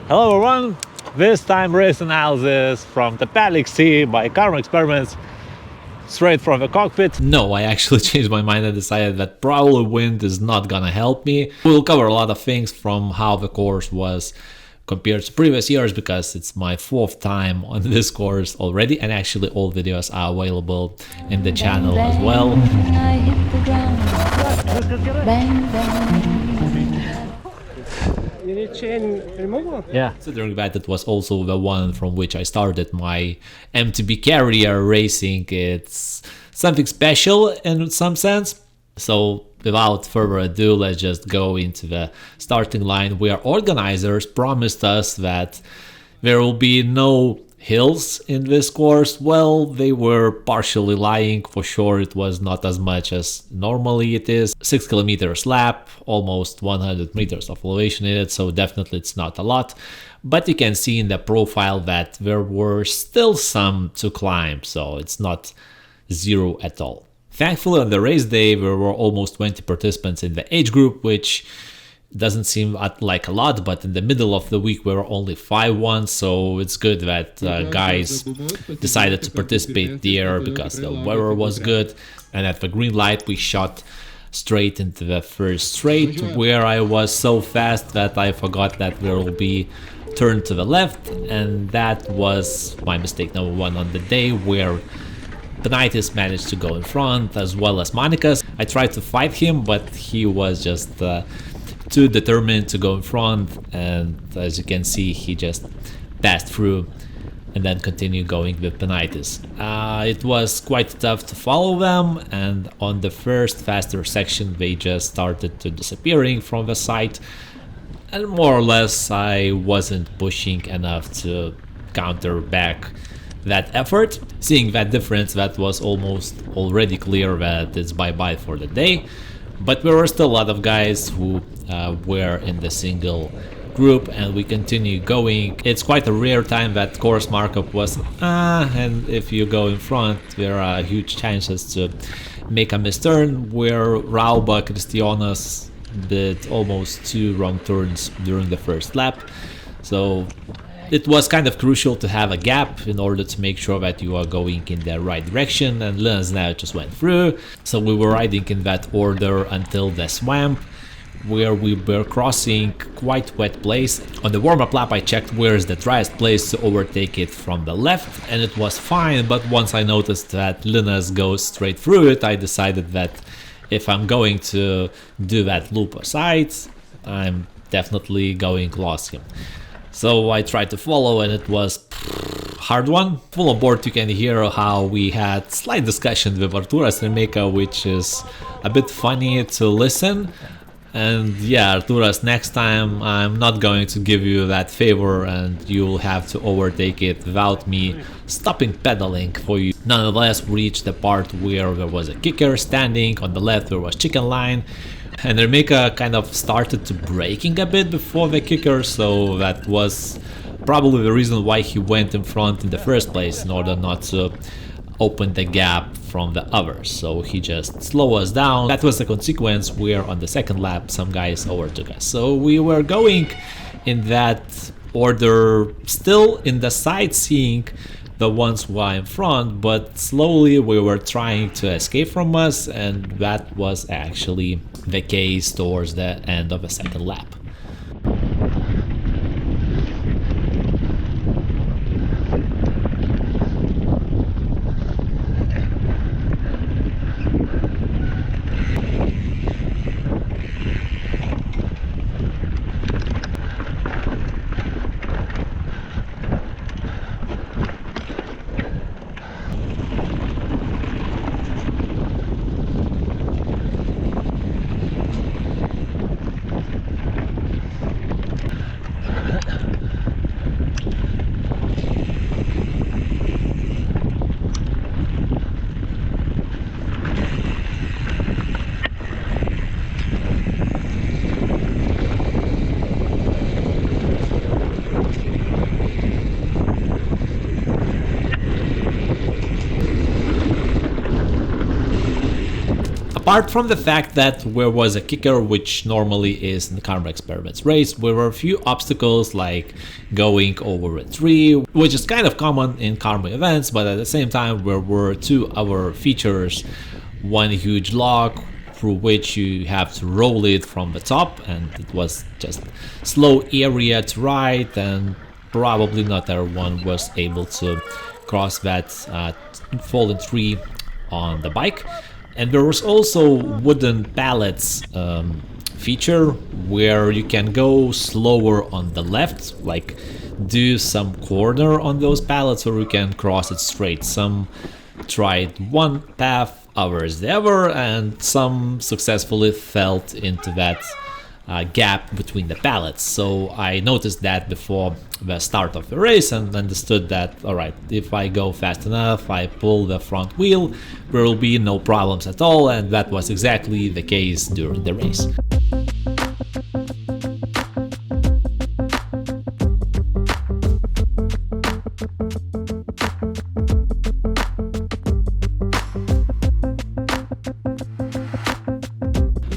Hello everyone, this time race analysis from Tapeliai by Karma Experiments, straight from the cockpit. No, I actually changed my mind and decided that probably wind is not gonna help me. We'll cover a lot of things from how the course was compared to previous years because it's my 4th time on this course already, and actually all videos are available in the channel as well. I hit the ground. Bang, bang. You need chain removal? Yeah. Considering that it was also the one from which I started my MTB career racing, it's something special in some sense. So without further ado, let's just go into the starting line where organizers promised us that there will be no hills in this course. Well, they were partially lying. For sure it was not as much as normally it is. 6 kilometers lap, almost 100 meters of elevation in it, so definitely it's not a lot, but you can see in the profile that there were still some to climb, so it's not zero at all. Thankfully on the race day there were almost 20 participants in the age group, which doesn't seem like a lot, but in the middle of the week we were only 5-1, so it's good that guys decided to participate there because the weather was good. And at the green light we shot straight into the first straight, where I was so fast that I forgot that there will be turn to the left, and that was my mistake number 1 on the day, where Penaitis managed to go in front as well as Monica's. I tried to fight him, but he was just too determined to go in front, and as you can see he just passed through and then continued going with Penaitis. It was quite tough to follow them, and on the first faster section they just started to disappearing from the sight, and more or less I wasn't pushing enough to counter back that effort. Seeing that difference, that was almost already clear that it's bye-bye for the day. But there were still a lot of guys who were in the single group, and we continue going. It's quite a rare time that course markup was and if you go in front there are huge chances to make a misturn, where Rauba Cristianas did almost 2 wrong turns during the first lap. So it was kind of crucial to have a gap in order to make sure that you are going in the right direction, and Linus now just went through. So we were riding in that order until the swamp, where we were crossing quite wet place. On the warm-up lap I checked where is the driest place to overtake it from the left, and it was fine, but once I noticed that Linus goes straight through it, I decided that if I'm going to do that loop aside, I'm definitely going to lose him. So I tried to follow, and it was hard one. Full on board you can hear how we had slight discussion with Arturas Remeka, which is a bit funny to listen. And yeah, Arturas, next time I'm not going to give you that favor, and you'll have to overtake it without me stopping pedaling for you. Nonetheless, we reached the part where there was a kicker standing. On the left there was chicken line, and Remeka kind of started to braking a bit before the kicker, so that was probably the reason why he went in front in the first place, in order not to open the gap from the others. So he just slowed us down. That was the consequence where on the second lap some guys overtook us. So we were going in that order, still in the sightseeing the ones who are in front, but slowly we were trying to escape from us, and that was actually the case towards the end of the second lap. Apart from the fact that there was a kicker, which normally is in the Karma Experiments race, there were a few obstacles like going over a tree, which is kind of common in Karma events, but at the same time there were two other features. One huge log through which you have to roll it from the top, and it was just slow area to ride, and probably not everyone was able to cross that fallen tree on the bike. And there was also wooden pallets feature where you can go slower on the left, like do some corner on those pallets, or you can cross it straight. Some tried one path, others the other, and some successfully fell into that gap between the pallets. So I noticed that before the start of the race and understood that, alright, if I go fast enough, I pull the front wheel, there will be no problems at all, and that was exactly the case during the race.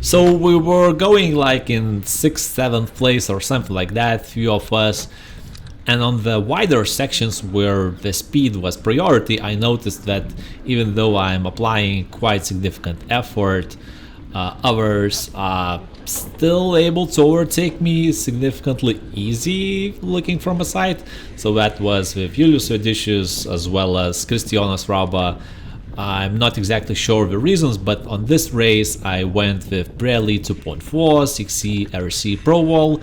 So we were going like in 6th, 7th place or something like that, few of us. And on the wider sections where the speed was priority, I noticed that even though I'm applying quite significant effort, others are still able to overtake me significantly easy looking from a side. So that was with Julius Odysseus as well as Kristijonas Rauba. I'm not exactly sure the reasons, but on this race I went with Pirelli 2.4, 6C RC Pro Wall.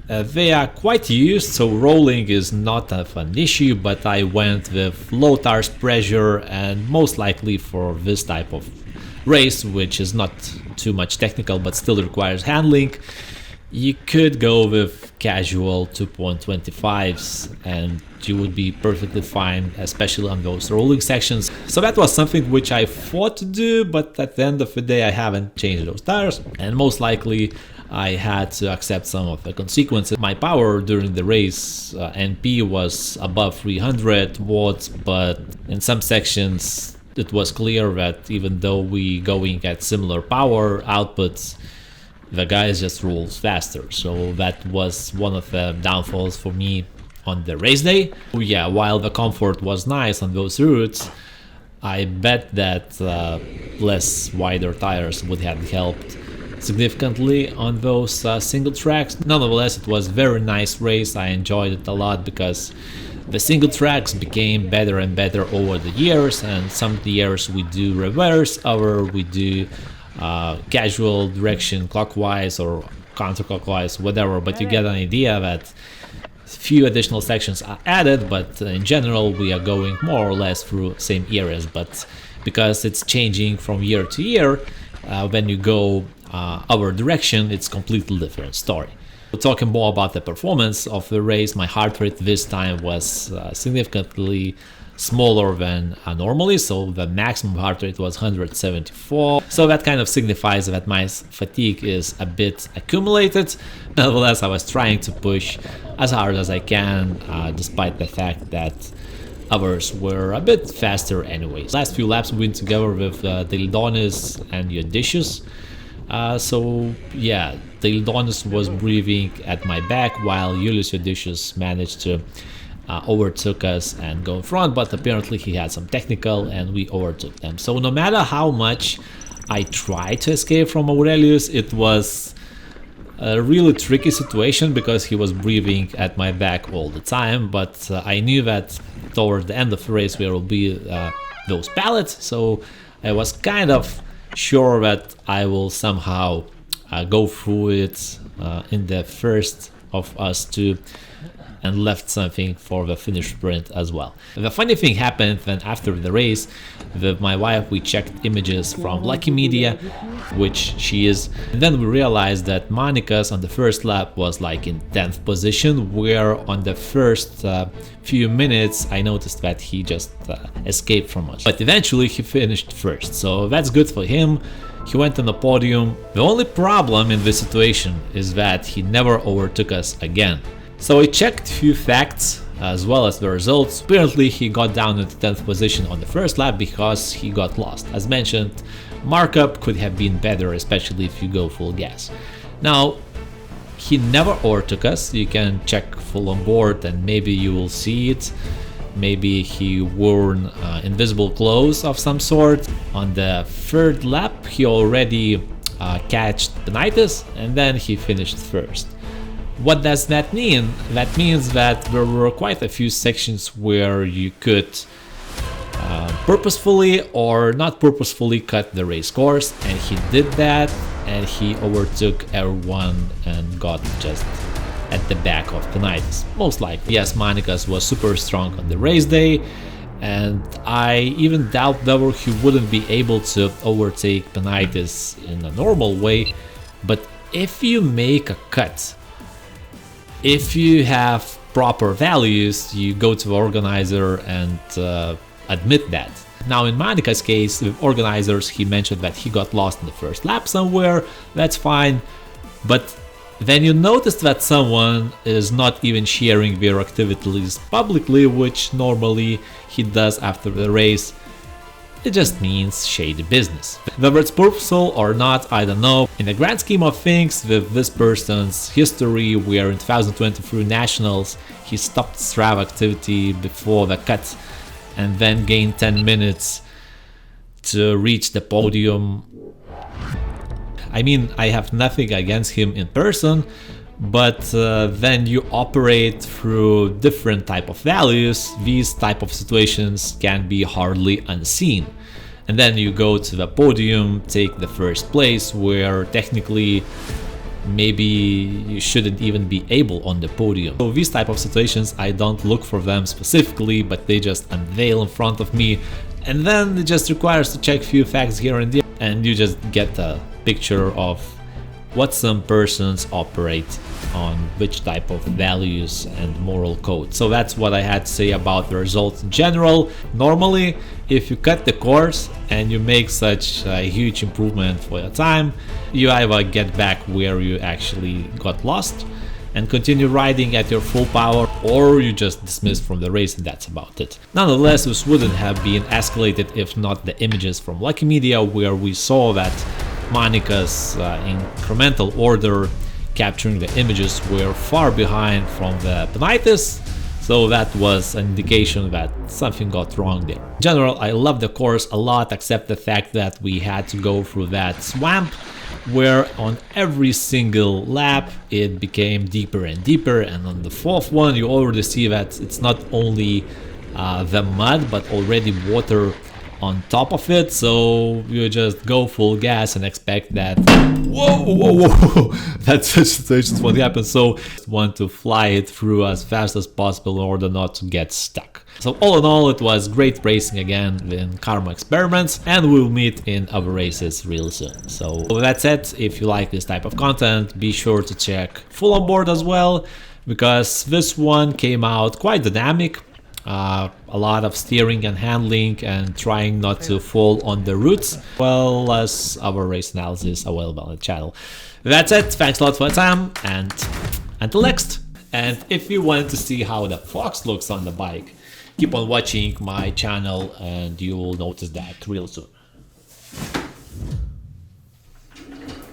They are quite used, so rolling is not an issue, but I went with low tires pressure, and most likely for this type of race, which is not too much technical but still requires handling, you could go with casual 2.25s and you would be perfectly fine, especially on those rolling sections. So that was something which I thought to do, but at the end of the day I haven't changed those tires, and most likely I had to accept some of the consequences. My power during the race, NP, was above 300 watts, but in some sections it was clear that even though we going at similar power outputs, the guys just rolls faster. So that was one of the downfalls for me on the race day. Yeah, while the comfort was nice on those routes, I bet that less wider tires would have helped significantly on those single tracks. Nonetheless, it was a very nice race. I enjoyed it a lot because the single tracks became better and better over the years, and some of the years we do reverse, other we do casual direction clockwise or counterclockwise, whatever, but you get an idea that few additional sections are added, but in general we are going more or less through same areas. But because it's changing from year to year, when you go our direction, it's completely different story. Talking more about the performance of the race, my heart rate this time was significantly smaller than normally, so the maximum heart rate was 174. So that kind of signifies that my fatigue is a bit accumulated. Nevertheless, I was trying to push as hard as I can, despite the fact that others were a bit faster anyways. Last few laps we went together with Delidonis and Odysseus. So yeah, Delidonis was breathing at my back while Julius Odysseus managed to overtook us and go in front, but apparently he had some technical and we overtook them. So no matter how much I tried to escape from Aurelius, it was a really tricky situation because he was breathing at my back all the time, but I knew that toward the end of the race there will be those pallets, so I was kind of sure that I will somehow go through it in the first of us two, and left something for the finish sprint as well. The funny thing happened when after the race, with my wife we checked images from Lucky Media, which she is, and then we realized that Monica's on the first lap was like in 10th position, where on the first few minutes I noticed that he just escaped from us. But eventually he finished first, so that's good for him. He went on the podium. The only problem in this situation is that he never overtook us again. So I checked few facts as well as the results. Apparently he got down into 10th position on the first lap because he got lost. As mentioned, markup could have been better, especially if you go full gas. Now, he never overtook us. You can check full on board and maybe you will see it. Maybe he wore invisible clothes of some sort. On the third lap he already catched Penitis and then he finished first. What does that mean? That means that there were quite a few sections where you could purposefully or not purposefully cut the race course, and he did that, and he overtook everyone and got just at the back of Penitis. Most likely. Yes, Monikas was super strong on the race day, and I even doubt whether he wouldn't be able to overtake Penitis in a normal way, but if you make a cut, if you have proper values, you go to the organizer and admit that. Now in Monika's case, with organizers, he mentioned that he got lost in the first lap somewhere, that's fine, but then you notice that someone is not even sharing their activities publicly, which normally he does after the race. It just means shady business. Whether it's purposeful or not, I don't know. In the grand scheme of things, with this person's history, where in 2023 Nationals he stopped Strava activity before the cut and then gained 10 minutes to reach the podium. I mean, I have nothing against him in person, but then you operate through different type of values. These type of situations can be hardly unseen, and then you go to the podium, take the first place, where technically maybe you shouldn't even be able on the podium. So these type of situations, I don't look for them specifically, but they just unveil in front of me, and then it just requires to check few facts here and there, and you just get a picture of what some persons operate on, which type of values and moral code. So that's what I had to say about the results in general. Normally, if you cut the course and you make such a huge improvement for your time, you either get back where you actually got lost and continue riding at your full power, or you just dismiss from the race and that's about it. Nonetheless, this wouldn't have been escalated if not the images from Lucky Media, where we saw that Monika's incremental order capturing the images were far behind from the Penitis, so that was an indication that something got wrong there. In general, I love the course a lot, except the fact that we had to go through that swamp, where on every single lap it became deeper and deeper, and on the fourth one you already see that it's not only the mud but already water on top of it, so you just go full gas and expect that whoa that such situations won't happen, so want to fly it through as fast as possible in order not to get stuck. So all in all, it was great racing again in Karma Experiments, and we'll meet in other races real soon. So with that said, if you like this type of content, be sure to check Full On Board as well, because this one came out quite dynamic. A lot of steering and handling and trying not to fall on the roots, well as our race analysis available on the channel. That's it, thanks a lot for your time, and until next. And if you want to see how the fox looks on the bike, keep on watching my channel and you will notice that real soon.